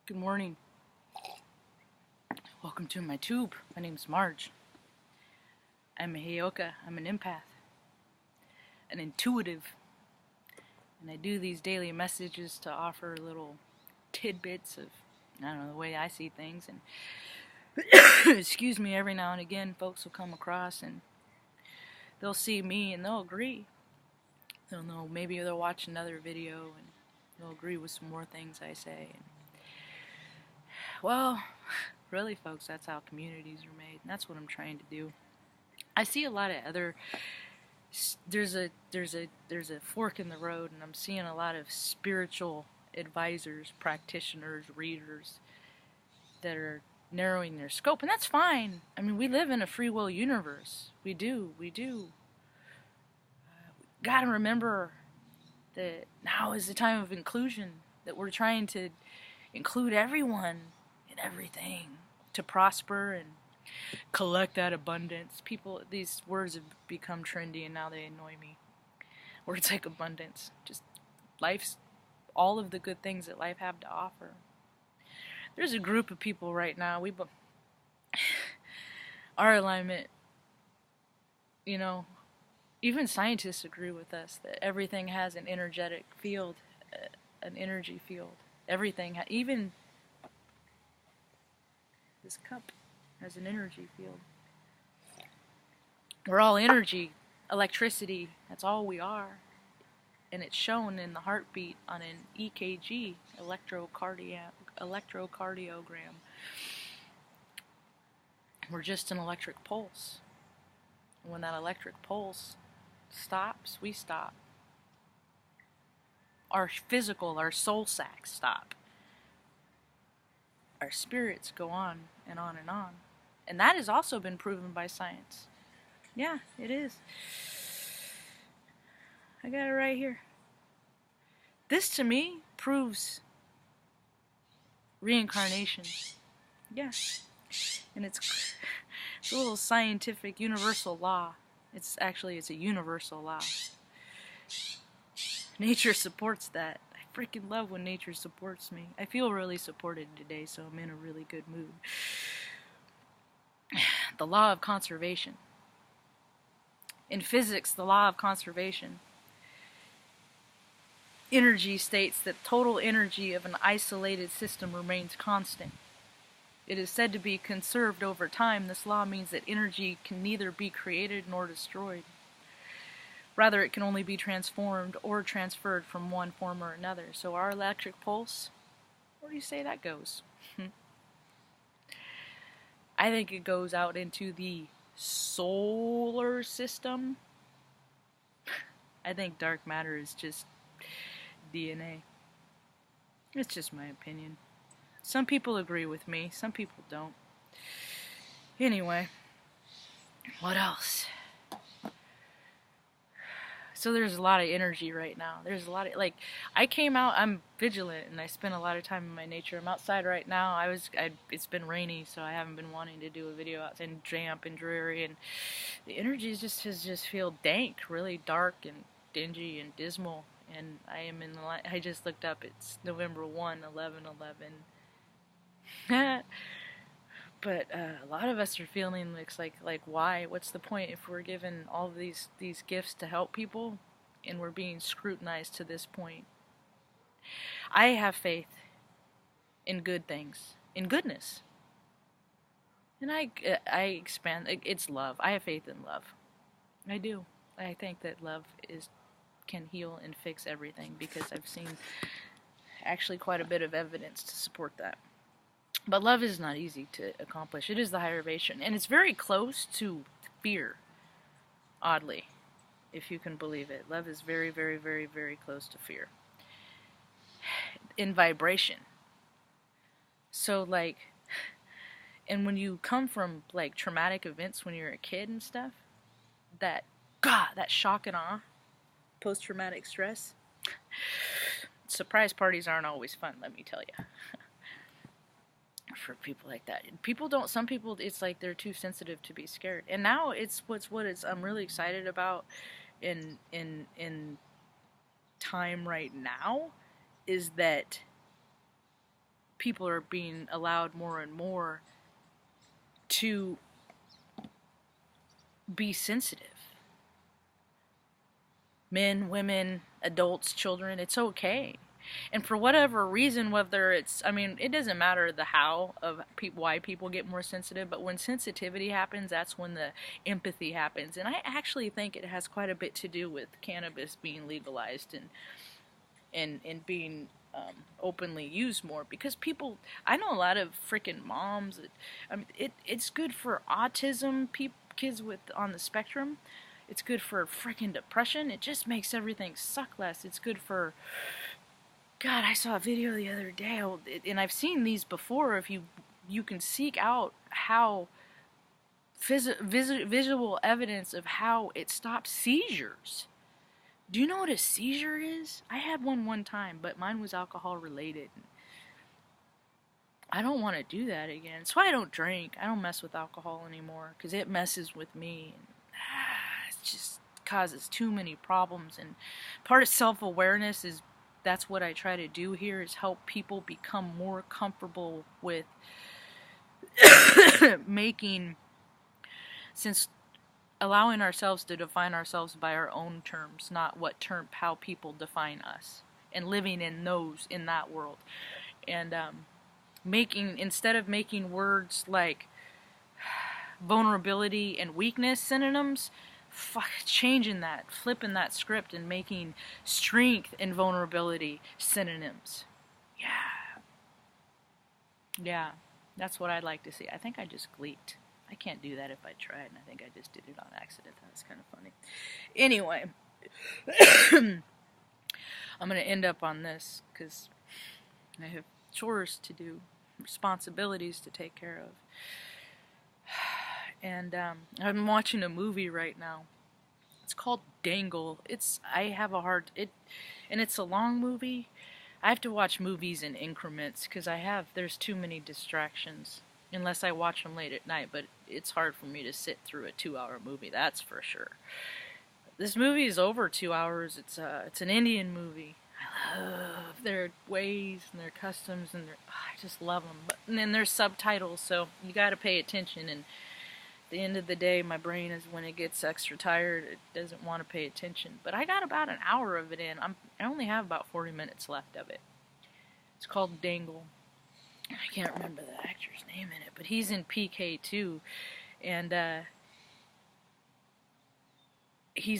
Good morning. Welcome to my tube. My name's Marge. I'm a Heyoka. I'm an empath. An intuitive. And I do these daily messages to offer little tidbits of, I don't know, the way I see things. And excuse me, every now and again, folks will come across and they'll see me and they'll agree. They'll know, maybe they'll watch another video and they'll agree with some more things I say. And, well, really, folks, that's how communities are made, and that's what I'm trying to do. I see a lot of other. There's a fork in the road, and I'm seeing a lot of spiritual advisors, practitioners, readers that are narrowing their scope, and that's fine. I mean, we live in a free will universe. We do. Gotta remember that now is the time of inclusion. That we're trying to include everyone in everything to prosper and collect that abundance. People, these words have become trendy and now they annoy me. Words like abundance, just life's, all of the good things that life have to offer. There's a group of people right now, our alignment, even scientists agree with us that everything has an energetic field, an energy field. Everything, even this cup has an energy field. We're all energy, electricity, that's all we are. And it's shown in the heartbeat on an EKG, electrocardiogram. We're just an electric pulse. And when that electric pulse stops, we stop. Our physical, our soul sacs stop. Our spirits go on and on and on. And that has also been proven by science. Yeah, it is. I got it right here. This to me proves reincarnation. Yeah. And it's a little scientific universal law. It's a universal law. Nature supports that. I freaking love when nature supports me. I feel really supported today, so I'm in a really good mood. The law of conservation. In physics, the law of conservation. Energy states that total energy of an isolated system remains constant. It is said to be conserved over time. This law means that energy can neither be created nor destroyed. Rather, it can only be transformed or transferred from one form or another. So our electric pulse, where do you say that goes? I think it goes out into the solar system. I think dark matter is just DNA. It's just my opinion. Some people agree with me, some people don't. Anyway, what else? So there's a lot of energy right now. There's a lot of, I came out, I'm vigilant, and I spend a lot of time in my nature. I'm outside right now. It's been rainy, so I haven't been wanting to do a video outside, and damp and dreary, and the energy just feel dank, really dark and dingy and dismal. And I am in the, I just looked up, it's November 1, 11/11. But a lot of us are feeling like why? What's the point if we're given all of these gifts to help people and we're being scrutinized to this point? I have faith in good things, in goodness. And I expand, it's love. I have faith in love. I do. I think that love can heal and fix everything because I've seen actually quite a bit of evidence to support that. But love is not easy to accomplish. It is the higher vibration. And it's very close to fear, oddly, if you can believe it. Love is very, very, very, very close to fear. In vibration. So, and when you come from, traumatic events when you're a kid and stuff, that shock and awe, post-traumatic stress, surprise parties aren't always fun, let me tell you. For people like that. Some people, it's like they're too sensitive to be scared. And now I'm really excited about in time right now is that people are being allowed more and more to be sensitive. Men, women, adults, children, it's okay. And for whatever reason, whether it's, I mean, it doesn't matter the how of why people get more sensitive, but when sensitivity happens, that's when the empathy happens. And I actually think it has quite a bit to do with cannabis being legalized and being openly used more, because people, I know a lot of freaking moms that, I mean, it's good for autism, kids with on the spectrum. It's good for freaking depression. It just makes everything suck less. It's good for, God, I saw a video the other day, and I've seen these before. If you can seek out how visual evidence of how it stops seizures. Do you know what a seizure is? I had one time, but mine was alcohol related. I don't want to do that again. That's why I don't drink. I don't mess with alcohol anymore, because it messes with me. It just causes too many problems. And part of self-awareness is, that's what I try to do here, is help people become more comfortable with making, since allowing ourselves to define ourselves by our own terms, not how people define us, and living in that world. And instead of making words like vulnerability and weakness synonyms, changing that, flipping that script and making strength and vulnerability synonyms. Yeah, that's what I'd like to see. I think I just gleeked. I can't do that if I tried, and I think I just did it on accident. That's kind of funny. Anyway, I'm going to end up on this, because I have chores to do, responsibilities to take care of. And I'm watching a movie right now. It's called Dangle. And it's a long movie. I have to watch movies in increments, because there's too many distractions. Unless I watch them late at night, but it's hard for me to sit through a 2-hour movie, that's for sure. This movie is over 2 hours. It's an Indian movie. I love their ways and their customs, and I just love them. And then there's subtitles, so you got to pay attention. And at the end of the day, my brain is, when it gets extra tired, it doesn't want to pay attention. But I got about an hour of it in. I only have about 40 minutes left of it. It's called Dangle. I can't remember the actor's name in it, but he's in PK too, and he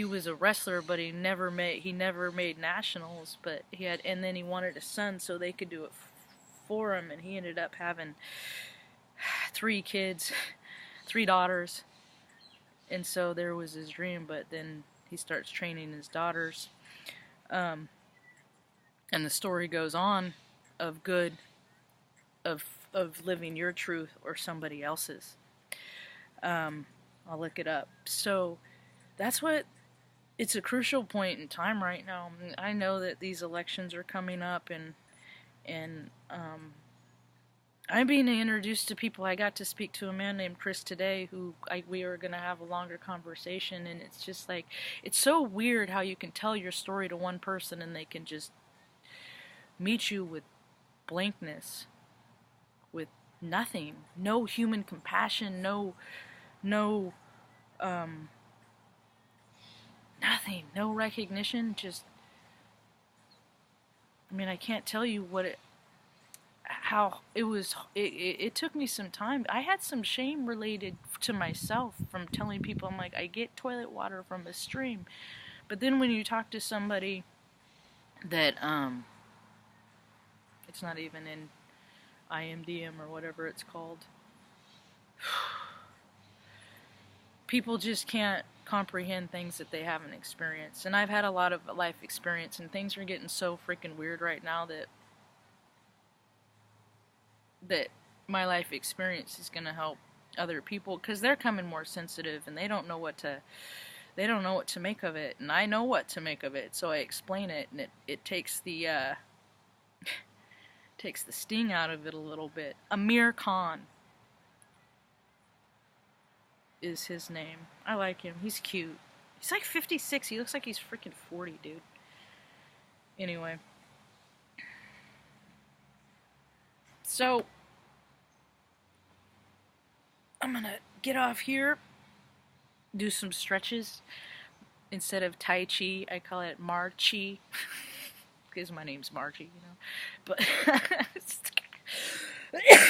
was a wrestler, but he never made nationals, but and then he wanted a son so they could do it for him, and he ended up having 3 kids, 3 daughters, and so there was his dream, but then he starts training his daughters, and the story goes on of good, of living your truth or somebody else's. I'll look it up. So it's a crucial point in time right now. I know that these elections are coming up, and I'm being introduced to people. I got to speak to a man named Chris today, we are going to have a longer conversation, and it's just like, it's so weird how you can tell your story to one person and they can just meet you with blankness, with nothing, no human compassion, nothing, no recognition. Just, I mean, I can't tell you how it was. It took me some time. I had some shame related to myself from telling people, I'm like, I get toilet water from a stream, but then when you talk to somebody that it's not even in IMDM or whatever it's called, people just can't comprehend things that they haven't experienced. And I've had a lot of life experience, and things are getting so freaking weird right now that my life experience is going to help other people, because they're coming more sensitive and they don't know what to make of it, and I know what to make of it, so I explain it, and it takes the takes the sting out of it a little bit. Amir Khan is his name. I like him. He's cute. He's like 56. He looks like he's freaking 40, dude. Anyway. So I'm gonna get off here, do some stretches. Instead of Tai Chi, I call it Marchi. Because my name's Margie, you know. But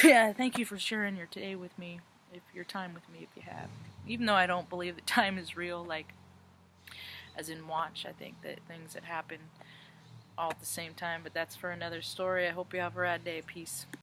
yeah, thank you for sharing your day with me, if your time with me, if you have. Even though I don't believe that time is real, like as in watch, I think that things that happen all at the same time. But that's for another story. I hope you have a rad day. Peace.